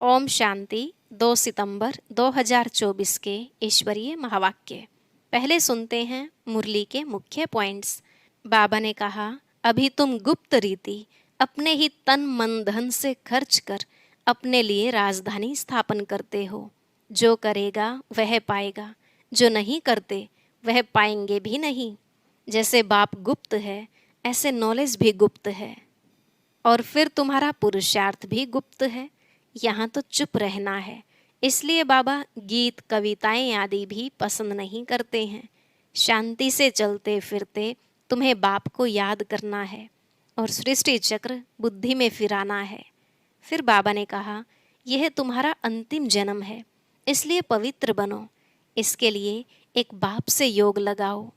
ओम शांति। 2 सितंबर 2024 के ईश्वरीय महावाक्य। पहले सुनते हैं मुरली के मुख्य पॉइंट्स। बाबा ने कहा, अभी तुम गुप्त रीति अपने ही तन मन धन से खर्च कर अपने लिए राजधानी स्थापन करते हो। जो करेगा वह पाएगा, जो नहीं करते वह पाएंगे भी नहीं। जैसे बाप गुप्त है, ऐसे नॉलेज भी गुप्त है, और फिर तुम्हारा पुरुषार्थ भी गुप्त है। यहाँ तो चुप रहना है। इसलिए बाबा गीत कविताएं आदि भी पसंद नहीं करते हैं। शांति से चलते फिरते तुम्हें बाप को याद करना है और सृष्टि चक्र बुद्धि में फिराना है। फिर बाबा ने कहा, यह तुम्हारा अंतिम जन्म है, इसलिए पवित्र बनो। इसके लिए एक बाप से योग लगाओ।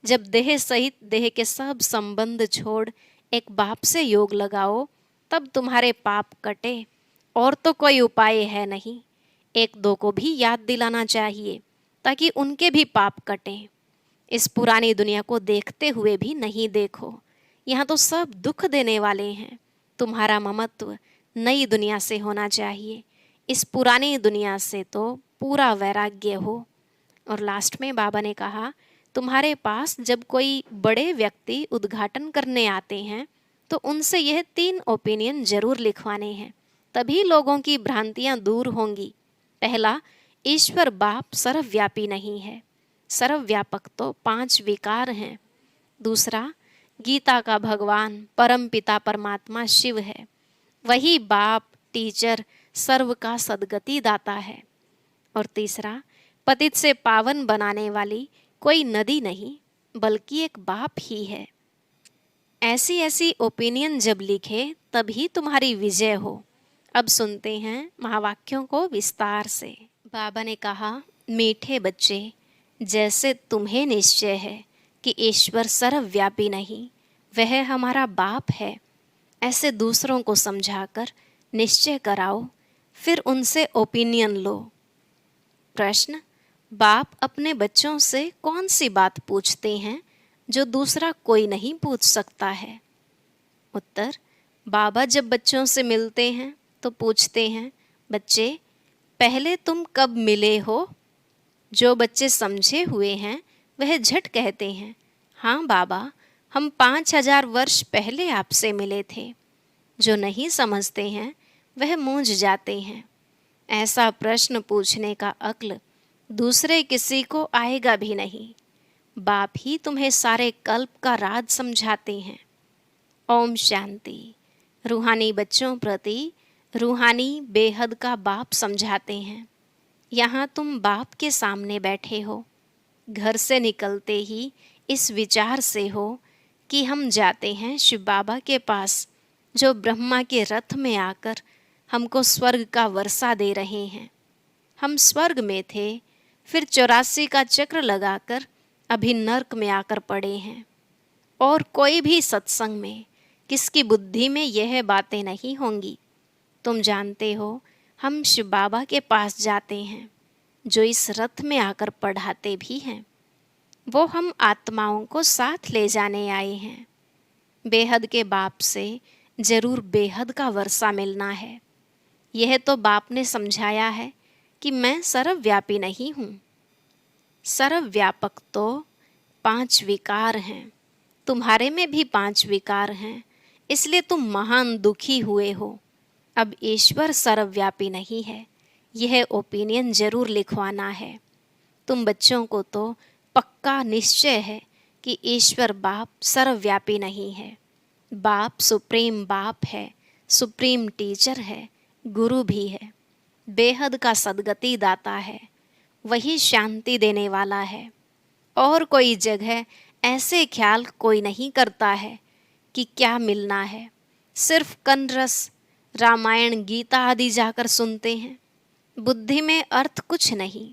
जब देह सहित देह के सब संबंध छोड़ एक बाप से योग लगाओ, तब तुम्हारे पाप कटे। और तो कोई उपाय है नहीं। एक दो को भी याद दिलाना चाहिए ताकि उनके भी पाप कटें। इस पुरानी दुनिया को देखते हुए भी नहीं देखो। यहाँ तो सब दुख देने वाले हैं। तुम्हारा ममत्व नई दुनिया से होना चाहिए। इस पुरानी दुनिया से तो पूरा वैराग्य हो। और लास्ट में बाबा ने कहा, तुम्हारे पास जब कोई बड़े व्यक्ति उद्घाटन करने आते हैं तो उनसे यह 3 ओपिनियन जरूर लिखवाने हैं, तभी लोगों की भ्रांतियां दूर होंगी। पहला, ईश्वर बाप सर्वव्यापी नहीं है, सर्वव्यापक तो 5 विकार हैं। दूसरा, गीता का भगवान परम पिता परमात्मा शिव है, वही बाप टीचर सर्व का सद्गति दाता है। और तीसरा, पतित से पावन बनाने वाली कोई नदी नहीं बल्कि एक बाप ही है। ऐसी ऐसी ओपिनियन जब लिखे तभी तुम्हारी विजय हो। अब सुनते हैं महावाक्यों को विस्तार से। बाबा ने कहा, मीठे बच्चे, जैसे तुम्हें निश्चय है कि ईश्वर सर्वव्यापी नहीं, वह हमारा बाप है, ऐसे दूसरों को समझाकर निश्चय कराओ, फिर उनसे ओपिनियन लो। प्रश्न, बाप अपने बच्चों से कौन सी बात पूछते हैं जो दूसरा कोई नहीं पूछ सकता है? उत्तर, बाबा जब बच्चों से मिलते हैं तो पूछते हैं, बच्चे पहले तुम कब मिले हो? जो बच्चे समझे हुए हैं वह झट कहते हैं, हाँ बाबा, हम 5000 वर्ष पहले आपसे मिले थे। जो नहीं समझते हैं वह मूंझ जाते हैं। ऐसा प्रश्न पूछने का अक्ल दूसरे किसी को आएगा भी नहीं। बाप ही तुम्हें सारे कल्प का राज समझाते हैं। ओम शांति। रूहानी बच्चों प्रति रूहानी बेहद का बाप समझाते हैं। यहाँ तुम बाप के सामने बैठे हो। घर से निकलते ही इस विचार से हो कि हम जाते हैं शिव बाबा के पास, जो ब्रह्मा के रथ में आकर हमको स्वर्ग का वर्षा दे रहे हैं। हम स्वर्ग में थे, फिर 84 का चक्र लगाकर अभी नर्क में आकर पड़े हैं। और कोई भी सत्संग में किसकी बुद्धि में यह बातें नहीं होंगी। तुम जानते हो, हम शिव बाबा के पास जाते हैं, जो इस रथ में आकर पढ़ाते भी हैं। वो हम आत्माओं को साथ ले जाने आए हैं। बेहद के बाप से जरूर बेहद का वर्षा मिलना है। यह तो बाप ने समझाया है कि मैं सर्वव्यापी नहीं हूँ। सर्वव्यापक तो 5 विकार हैं। तुम्हारे में भी 5 विकार हैं, इसलिए तुम महान दुखी हुए हो। अब ईश्वर सर्वव्यापी नहीं है, यह ओपिनियन जरूर लिखवाना है। तुम बच्चों को तो पक्का निश्चय है कि ईश्वर बाप सर्वव्यापी नहीं है। बाप सुप्रीम बाप है, सुप्रीम टीचर है, गुरु भी है, बेहद का सद्गति दाता है, वही शांति देने वाला है। और कोई जगह ऐसे ख्याल कोई नहीं करता है कि क्या मिलना है। सिर्फ कनरस रामायण गीता आदि जाकर सुनते हैं, बुद्धि में अर्थ कुछ नहीं।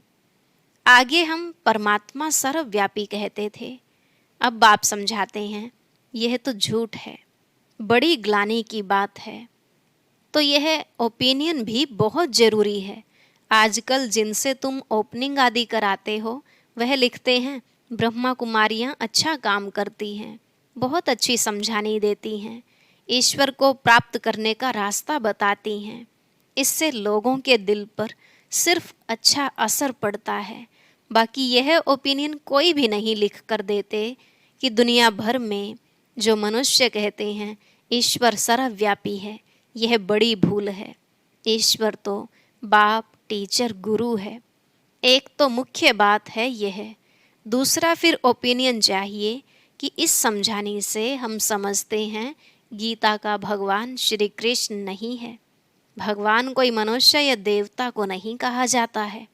आगे हम परमात्मा सर्वव्यापी कहते थे, अब बाप समझाते हैं यह तो झूठ है, बड़ी ग्लानि की बात है। तो यह ओपिनियन भी बहुत ज़रूरी है। आजकल जिनसे तुम ओपनिंग आदि कराते हो वह लिखते हैं, ब्रह्मा कुमारियाँ अच्छा काम करती हैं, बहुत अच्छी समझानी देती हैं, ईश्वर को प्राप्त करने का रास्ता बताती हैं। इससे लोगों के दिल पर सिर्फ अच्छा असर पड़ता है। बाकी यह ओपिनियन कोई भी नहीं लिख कर देते कि दुनिया भर में जो मनुष्य कहते हैं ईश्वर सर्वव्यापी है, यह बड़ी भूल है। ईश्वर तो बाप, टीचर, गुरु है। एक तो मुख्य बात है यह। दूसरा फिर ओपिनियन चाहिए कि इस समझाने से हम समझते हैं गीता का भगवान श्री कृष्ण नहीं है। भगवान कोई मनुष्य या देवता को नहीं कहा जाता है।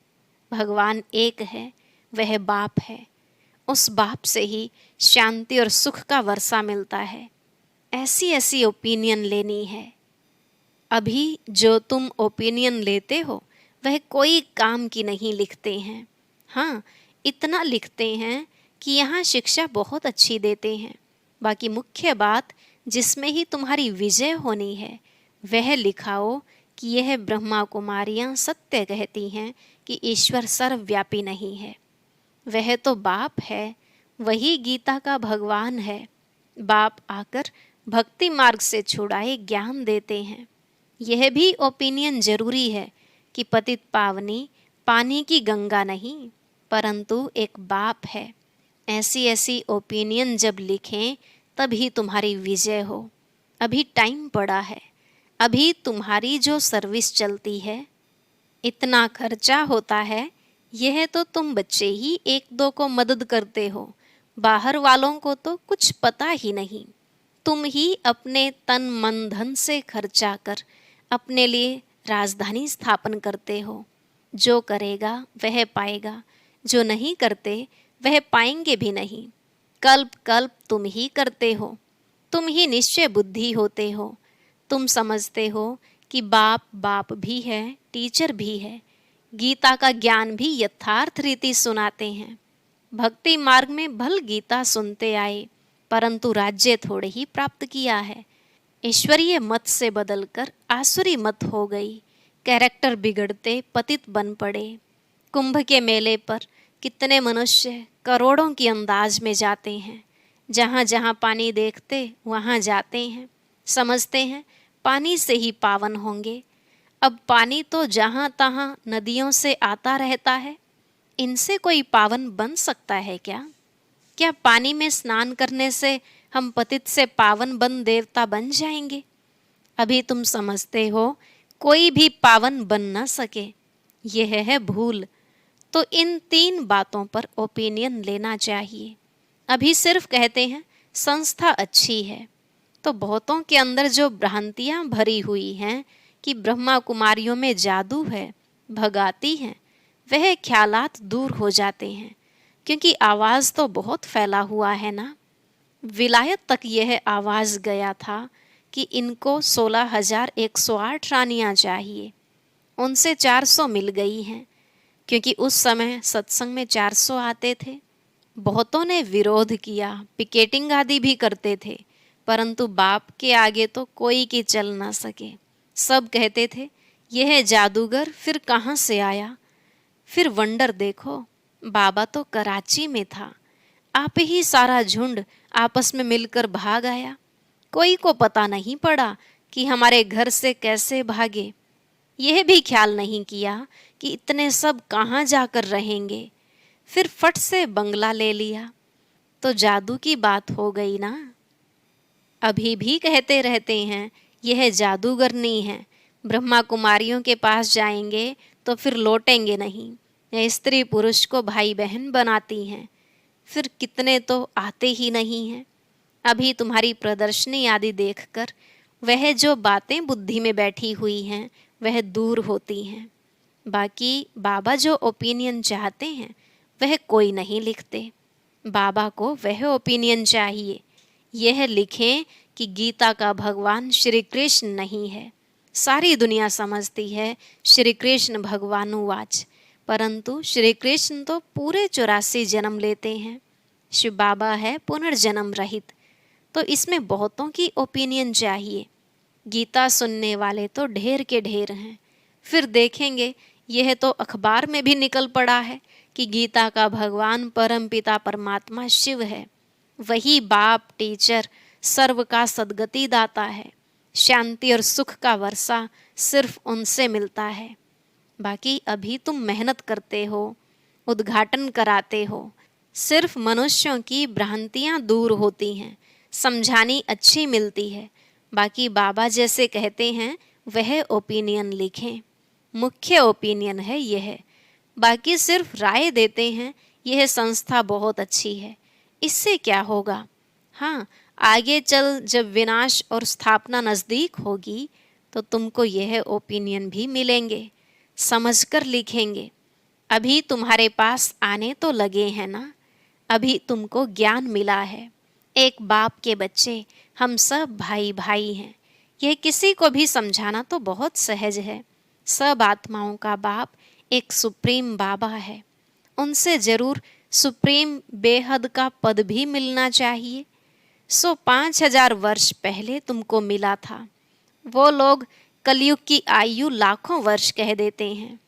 भगवान एक है, वह बाप है। उस बाप से ही शांति और सुख का वर्षा मिलता है। ऐसी ऐसी ओपिनियन लेनी है। अभी जो तुम ओपिनियन लेते हो वह कोई काम की नहीं लिखते हैं। हाँ, इतना लिखते हैं कि यहाँ शिक्षा बहुत अच्छी देते हैं। बाकी मुख्य बात जिसमें ही तुम्हारी विजय होनी है वह लिखाओ कि यह ब्रह्मा कुमारियाँ सत्य कहती हैं कि ईश्वर सर्वव्यापी नहीं है। वह तो बाप है, वही गीता का भगवान है। बाप आकर भक्ति मार्ग से छुड़ाए ज्ञान देते हैं। यह भी ओपिनियन जरूरी है कि पतित पावनी पानी की गंगा नहीं परंतु एक बाप है। ऐसी ऐसी ओपिनियन जब लिखें तभी तुम्हारी विजय हो। अभी टाइम पड़ा है। अभी तुम्हारी जो सर्विस चलती है, इतना खर्चा होता है, यह तो तुम बच्चे ही एक दो को मदद करते हो। बाहर वालों को तो कुछ पता ही नहीं। तुम ही अपने तन मन धन से खर्चा कर अपने लिए राजधानी स्थापन करते हो। जो करेगा वह पाएगा, जो नहीं करते वह पाएंगे भी नहीं। कल्प कल्प तुम ही करते हो। तुम ही निश्चय बुद्धि होते हो। तुम समझते हो कि बाप बाप भी है, टीचर भी है। गीता का ज्ञान भी यथार्थ रीति सुनाते हैं। भक्ति मार्ग में भल गीता सुनते आए परंतु राज्य थोड़े ही प्राप्त किया है। ईश्वरीय मत से बदलकर आसुरी मत हो गई। कैरेक्टर बिगड़ते पतित बन पड़े। कुंभ के मेले पर कितने मनुष्य करोड़ों की अंदाज में जाते हैं। जहाँ जहाँ पानी देखते वहाँ जाते हैं। समझते हैं पानी से ही पावन होंगे। अब पानी तो जहाँ तहाँ नदियों से आता रहता है। इनसे कोई पावन बन सकता है क्या? क्या पानी में स्नान करने से हम पतित से पावन बन देवता बन जाएंगे? अभी तुम समझते हो कोई भी पावन बन न सके, यह है भूल। तो इन 3 बातों पर ओपिनियन लेना चाहिए। अभी सिर्फ कहते हैं संस्था अच्छी है, तो बहुतों के अंदर जो भ्रांतियां भरी हुई हैं कि ब्रह्मा कुमारियों में जादू है, भगाती हैं, वह ख्यालात दूर हो जाते हैं। क्योंकि आवाज़ तो बहुत फैला हुआ है ना। विलायत तक यह आवाज़ गया था कि इनको 16,108 रानियां चाहिए। उनसे 400 मिल गई हैं, क्योंकि उस समय सत्संग में 400 आते थे। बहुतों ने विरोध किया, पिकेटिंग आदि भी करते थे, परंतु बाप के आगे तो कोई की चल ना सके। सब कहते थे यह जादूगर फिर कहाँ से आया। फिर वंडर देखो, बाबा तो कराची में था। आप ही सारा झुंड आपस में मिलकर भाग आया। कोई को पता नहीं पड़ा कि हमारे घर से कैसे भागे। यह भी ख्याल नहीं किया कि इतने सब कहाँ जाकर रहेंगे। फिर फट से बंगला ले लिया। तो जादू की बात हो गई ना। अभी भी कहते रहते हैं यह जादूगर नहीं है। ब्रह्मा कुमारियों के पास जाएंगे तो फिर लौटेंगे नहीं। यह स्त्री पुरुष को भाई बहन बनाती हैं। फिर कितने तो आते ही नहीं हैं। अभी तुम्हारी प्रदर्शनी आदि देखकर वह जो बातें बुद्धि में बैठी हुई हैं वह दूर होती हैं। बाकी बाबा जो ओपिनियन चाहते हैं वह कोई नहीं लिखते। बाबा को वह ओपिनियन चाहिए, यह लिखें कि गीता का भगवान श्री कृष्ण नहीं है। सारी दुनिया समझती है श्री कृष्ण भगवानुवाच, परंतु श्री कृष्ण तो पूरे 84 जन्म लेते हैं। शिव बाबा है पुनर्जन्म रहित। तो इसमें बहुतों की ओपिनियन चाहिए। गीता सुनने वाले तो ढेर के ढेर हैं। फिर देखेंगे यह तो अखबार में भी निकल पड़ा है कि गीता का भगवान परमपिता परमात्मा शिव है। वही बाप, टीचर, सर्व का सद्गति दाता है। शांति और सुख का वर्षा सिर्फ उनसे मिलता है। बाकी अभी तुम मेहनत करते हो, उद्घाटन कराते हो, सिर्फ मनुष्यों की भ्रांतियां दूर होती हैं, समझानी अच्छी मिलती है। बाकी बाबा जैसे कहते हैं वह ओपिनियन लिखें, मुख्य ओपिनियन है यह। बाकी सिर्फ राय देते हैं यह संस्था बहुत अच्छी है, इससे क्या होगा। हाँ, आगे चल जब विनाश और स्थापना नज़दीक होगी तो तुमको यह ओपिनियन भी मिलेंगे, समझकर लिखेंगे। अभी तुम्हारे पास आने तो लगे हैं ना, अभी तुमको ज्ञान मिला है। एक बाप के बच्चे हम सब भाई भाई हैं, यह किसी को भी समझाना तो बहुत सहज है। सब आत्माओं का बाप एक सुप्रीम बाबा है, उनसे जरूर सुप्रीम बेहद का पद भी मिलना चाहिए। 5,000 वर्ष पहले तुमको मिला था। वो लोग कलयुग की आयु लाखों वर्ष कह देते हैं,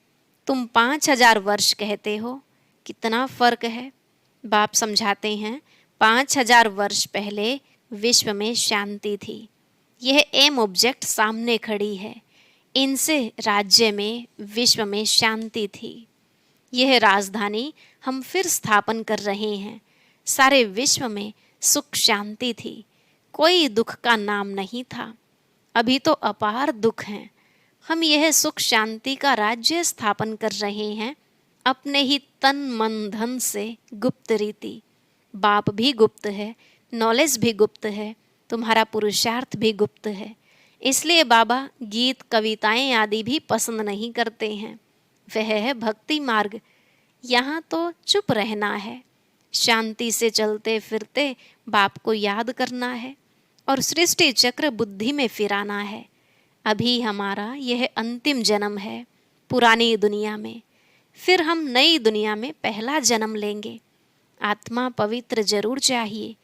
तुम 5,000 वर्ष कहते हो, कितना फर्क है। बाप समझाते हैं 5,000 वर्ष पहले विश्व में शांति थी। यह एम ऑब्जेक्ट सामने खड़ी है, इनसे राज्य में विश्व में शांति थी। यह राजधानी हम फिर स्थापन कर रहे हैं। सारे विश्व में सुख शांति थी, कोई दुख का नाम नहीं था। अभी तो अपार दुख हैं। हम यह सुख शांति का राज्य स्थापन कर रहे हैं अपने ही तन मन धन से, गुप्त रीति। बाप भी गुप्त है, नॉलेज भी गुप्त है, तुम्हारा पुरुषार्थ भी गुप्त है। इसलिए बाबा गीत कविताएं आदि भी पसंद नहीं करते हैं। वह है भक्ति मार्ग। यहाँ तो चुप रहना है, शांति से चलते फिरते बाप को याद करना है और सृष्टि चक्र बुद्धि में फिराना है। अभी हमारा यह अंतिम जन्म है पुरानी दुनिया में, फिर हम नई दुनिया में पहला जन्म लेंगे। आत्मा पवित्र जरूर चाहिए,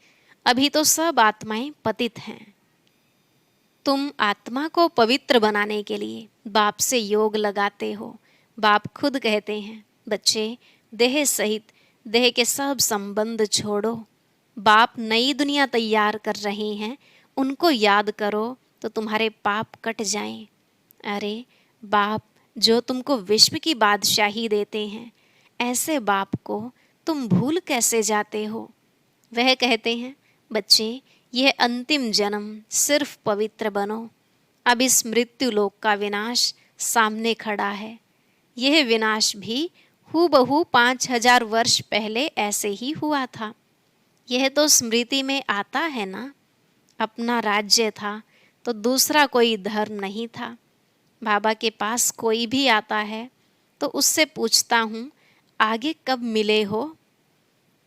अभी तो सब आत्माएं पतित हैं। तुम आत्मा को पवित्र बनाने के लिए बाप से योग लगाते हो। बाप खुद कहते हैं, बच्चे देह सहित देह के सब संबंध छोड़ो। बाप नई दुनिया तैयार कर रहे हैं, उनको याद करो तो तुम्हारे पाप कट जाएं। अरे बाप जो तुमको विश्व की बादशाही देते हैं, ऐसे बाप को तुम भूल कैसे जाते हो। वह कहते हैं, बच्चे यह अंतिम जन्म सिर्फ पवित्र बनो। अब इस मृत्यु लोक का विनाश सामने खड़ा है। यह विनाश भी हूबहू 5,000 वर्ष पहले ऐसे ही हुआ था। यह तो स्मृति में आता है ना। अपना राज्य था तो दूसरा कोई धर्म नहीं था। बाबा के पास कोई भी आता है तो उससे पूछता हूँ, आगे कब मिले हो।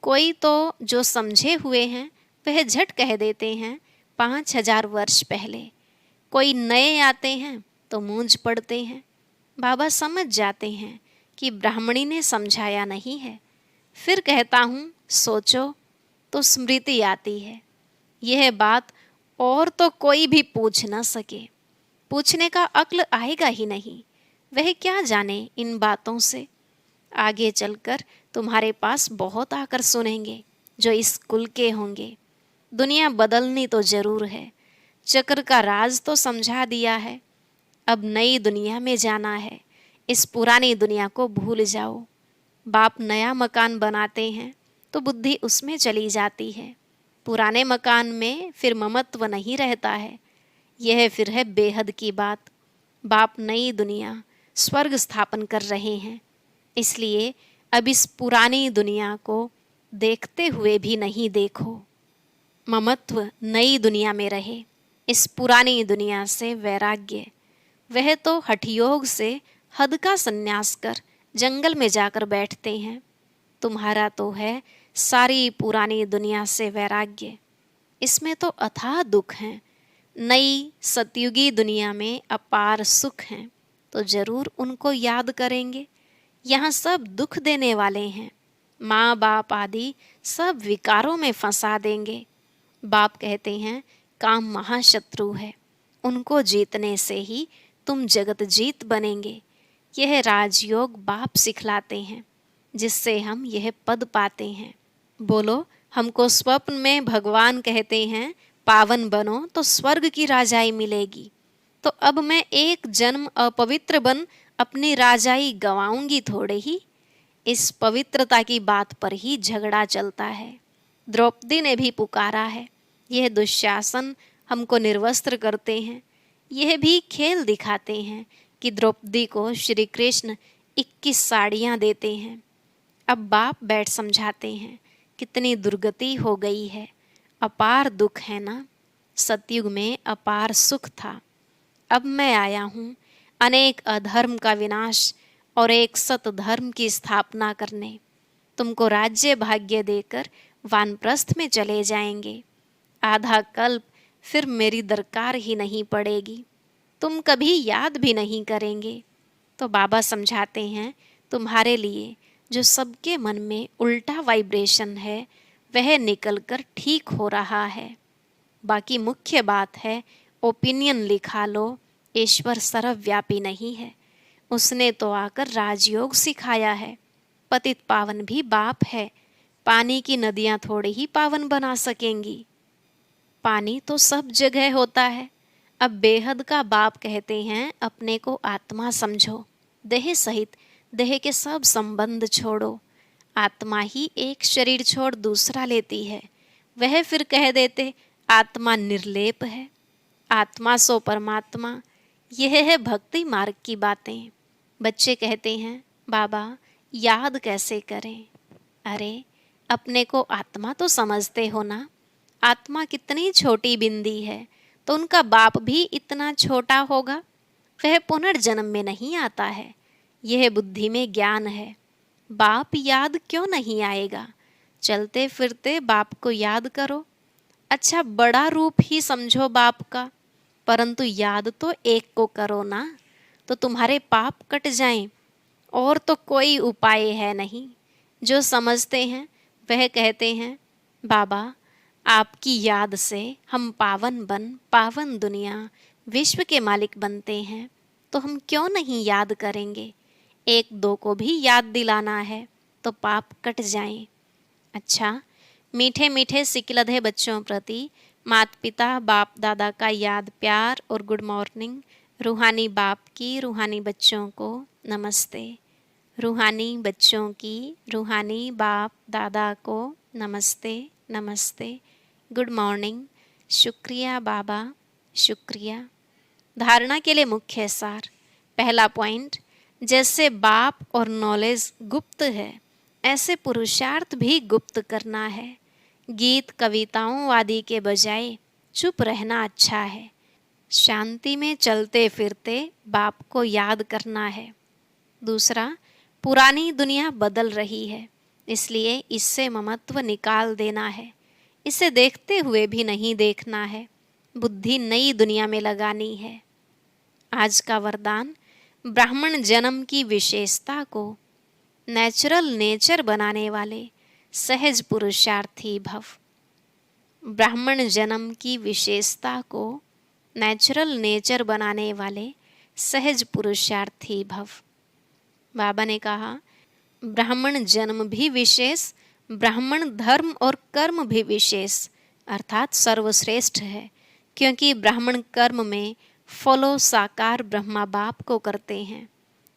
कोई तो जो समझे हुए हैं वह झट कह देते हैं 5,000 वर्ष पहले। कोई नए आते हैं तो मूंझ पड़ते हैं। बाबा समझ जाते हैं कि ब्राह्मणी ने समझाया नहीं है। फिर कहता हूँ, सोचो तो स्मृति आती है। यह बात और तो कोई भी पूछ न सके, पूछने का अक्ल आएगा ही नहीं। वह क्या जाने इन बातों से। आगे चलकर तुम्हारे पास बहुत आकर सुनेंगे जो इस कुल के होंगे। दुनिया बदलनी तो जरूर है, चक्र का राज तो समझा दिया है। अब नई दुनिया में जाना है, इस पुरानी दुनिया को भूल जाओ। बाप नया मकान बनाते हैं तो बुद्धि उसमें चली जाती है। पुराने मकान में फिर ममत्व नहीं रहता है। यह फिर है बेहद की बात। बाप नई दुनिया स्वर्ग स्थापन कर रहे हैं, इसलिए अब इस पुरानी दुनिया को देखते हुए भी नहीं देखो। ममत्व नई दुनिया में रहे, इस पुरानी दुनिया से वैराग्य। वह तो हठयोग से हद का संन्यास कर जंगल में जाकर बैठते हैं। तुम्हारा तो है सारी पुरानी दुनिया से वैराग्य। इसमें तो अथाह दुख हैं। नई सतयुगी दुनिया में अपार सुख हैं, तो जरूर उनको याद करेंगे। यहाँ सब दुख देने वाले हैं। माँ बाप आदि सब विकारों में फंसा देंगे। बाप कहते हैं काम महाशत्रु है, उनको जीतने से ही तुम जगत जीत बनेंगे। यह राजयोग बाप सिखलाते हैं, जिससे हम यह पद पाते हैं। बोलो, हमको स्वप्न में भगवान कहते हैं पावन बनो तो स्वर्ग की राजाई मिलेगी। तो अब मैं एक जन्म अपवित्र बन अपनी राजाई गंवाऊंगी थोड़े ही। इस पवित्रता की बात पर ही झगड़ा चलता है। द्रौपदी ने भी पुकारा है, यह दुशासन हमको निर्वस्त्र करते हैं। यह भी खेल दिखाते हैं कि द्रौपदी को श्री कृष्ण 21 साड़ियाँ देते हैं। अब बाप बैठ समझाते हैं, कितनी दुर्गति हो गई है, अपार दुख है ना। सतयुग में अपार सुख था, अब मैं आया हूँ अनेक अधर्म का विनाश और एक सत धर्म की स्थापना करने। तुमको राज्य भाग्य देकर वानप्रस्थ में चले जाएंगे। आधा कल्प फिर मेरी दरकार ही नहीं पड़ेगी, तुम कभी याद भी नहीं करेंगे। तो बाबा समझाते हैं, तुम्हारे लिए जो सबके मन में उल्टा वाइब्रेशन है वह निकलकर ठीक हो रहा है। बाकी मुख्य बात है, ओपिनियन लिखा लो, ईश्वर सर्वव्यापी नहीं है। उसने तो आकर राजयोग सिखाया है। पतित पावन भी बाप है, पानी की नदियाँ थोड़ी ही पावन बना सकेंगी। पानी तो सब जगह होता है। अब बेहद का बाप कहते हैं, अपने को आत्मा समझो, देह सहित देह के सब संबंध छोड़ो। आत्मा ही एक शरीर छोड़ दूसरा लेती है। वह फिर कह देते आत्मा निर्लेप है, आत्मा सो परमात्मा। यह है भक्ति मार्ग की बातें। बच्चे कहते हैं, बाबा याद कैसे करें? अरे अपने को आत्मा तो समझते हो ना। आत्मा कितनी छोटी बिंदी है, तो उनका बाप भी इतना छोटा होगा। वह पुनर्जन्म में नहीं आता है, यह बुद्धि में ज्ञान है। बाप याद क्यों नहीं आएगा? चलते फिरते बाप को याद करो। अच्छा बड़ा रूप ही समझो बाप का, परंतु याद तो एक को करो ना, तो तुम्हारे पाप कट जाएं। और तो कोई उपाय है नहीं। जो समझते हैं वह कहते हैं, बाबा आपकी याद से हम पावन बन पावन दुनिया विश्व के मालिक बनते हैं, तो हम क्यों नहीं याद करेंगे? एक दो को भी याद दिलाना है तो पाप कट जाएं। अच्छा मीठे मीठे सिकलधे बच्चों प्रति माता पिता बाप दादा का याद प्यार और गुड मॉर्निंग। रूहानी बाप की रूहानी बच्चों को नमस्ते। रूहानी बच्चों की रूहानी बाप दादा को नमस्ते नमस्ते, गुड मॉर्निंग। शुक्रिया बाबा, शुक्रिया। धारणा के लिए मुख्य सार। पहला पॉइंट, जैसे बाप और नॉलेज गुप्त है, ऐसे पुरुषार्थ भी गुप्त करना है। गीत कविताओं आदि के बजाय चुप रहना अच्छा है। शांति में चलते फिरते बाप को याद करना है। दूसरा, पुरानी दुनिया बदल रही है, इसलिए इससे ममत्व निकाल देना है। इसे देखते हुए भी नहीं देखना है, बुद्धि नई दुनिया में लगानी है। आज का वरदान, ब्राह्मण जन्म की विशेषता को नेचुरल नेचर बनाने वाले सहज पुरुषार्थी भव। ब्राह्मण जन्म की विशेषता को नेचुरल नेचर बनाने वाले सहज पुरुषार्थी भव। बाबा ने कहा, ब्राह्मण जन्म भी विशेष, ब्राह्मण धर्म और कर्म भी विशेष अर्थात सर्वश्रेष्ठ है, क्योंकि ब्राह्मण कर्म में फॉलो साकार ब्रह्मा बाप को करते हैं।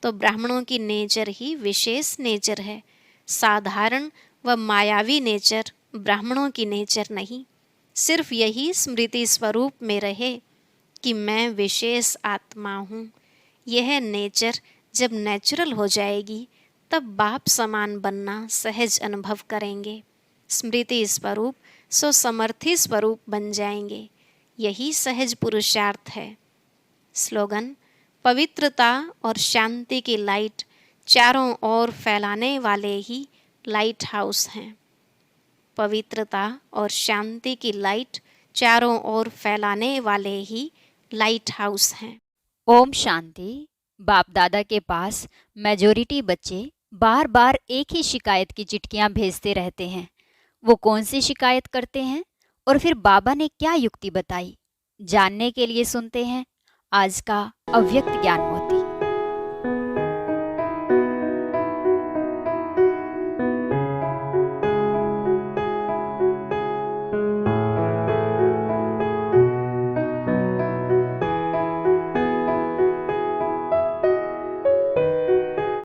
तो ब्राह्मणों की नेचर ही विशेष नेचर है। साधारण व मायावी नेचर ब्राह्मणों की नेचर नहीं। सिर्फ यही स्मृति स्वरूप में रहे कि मैं विशेष आत्मा हूँ। यह नेचर जब नेचुरल हो जाएगी, तब बाप समान बनना सहज अनुभव करेंगे। स्मृति स्वरूप सो समर्थी स्वरूप बन जाएंगे। यही सहज पुरुषार्थ है। स्लोगन, पवित्रता और शांति की लाइट चारों ओर फैलाने वाले ही लाइट हाउस हैं। पवित्रता और शांति की लाइट चारों ओर फैलाने वाले ही लाइट हाउस हैं। ओम शांति। बाप दादा के पास मेजॉरिटी बच्चे बार बार एक ही शिकायत की चिट्ठियां भेजते रहते हैं। वो कौन सी शिकायत करते हैं और फिर बाबा ने क्या युक्ति बताई, जानने के लिए सुनते हैं आज का अव्यक्त ज्ञान मोती।